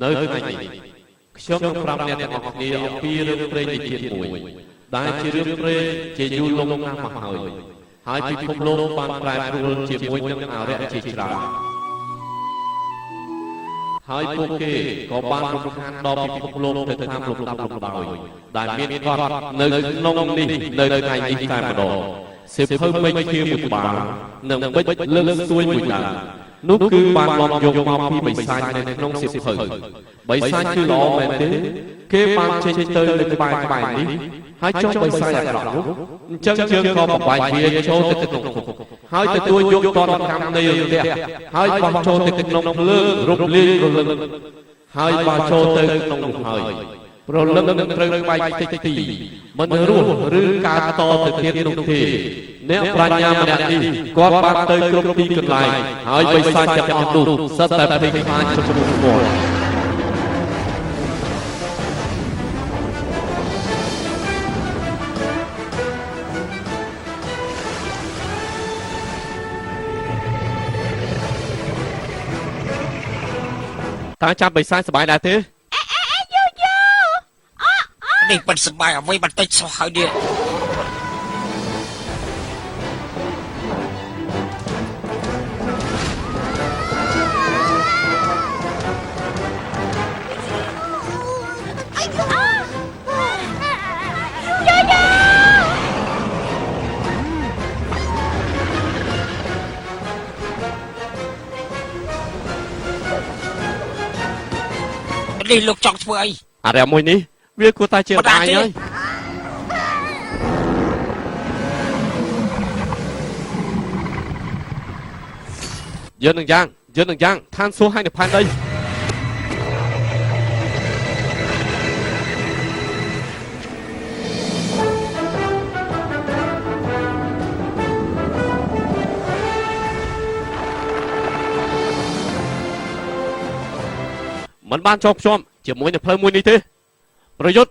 នៅថ្ងៃនេះខ្ញុំនឹងប្រាប់អ្នកទាំងអស់គ្នាអំពីរឿងព្រេងនិទានមួយដែលជារឿងព្រេងជាយូរលង់ណាស់មកហើយពិភពលោកបានប្រែប្រួលជាមួយនឹងអារក្សជាច្រើនហើយពួកគេក៏បានរំខានដល់ពិភពលោកទៅតាមលំដាប់លំដោយដែលមានកត់នៅក្នុងនេះនៅថ្ងៃនេះតែម្ដងសិភៅមេឃជាមួយក្បាលនិងបិចលើកស្ទួយមួយដើមនោះគឺបាននាំយកមកពីបិសាចនៅក្នុងសិភៅបិសាចគឺល្អមែនទេគេបានចេញទៅនៅក្បែរនេះហើយចុះបិសាចអាក្រក់នោះអញ្ចឹងជើងក៏បបាយវាចូលទៅក្នុងគុកហើយទទួលយកតនកម្មនៃរទះហើយបោះចូលទៅក្នុងភ្លើងរំលាយរលឹកហើយបោះចូលទៅក្នុងនោះហើយប្រលឹងនឹងត្រូវបែកតិចទីមិនរស់ឬការតទៅទៀតនោះទេអ្នកប្រាជ្ញាម្នាក់នេះគាត់បានទៅគ្រប់ទីកន្លែងហើយបិសាចទាំងអស់នោះសិតតែភ័យខ្លាចចំពោះគាត់តើចាប់បិសាចសប្បាយដែរទេនេះពិតសប្បាយអ្វីបន្តិចសោះហើយនេះលោកចង់ធ្វើអីអារ៉ាមួយនេះវាគួរតែជាដាយហើយយើងនឹងយ៉ាងឋានសួគ៌ហើយនៅផែនដីមិនបានចោលភ្ជាប់ជាមួយនៅផ្លូវមួយនេះទេប្រយុទ្ធ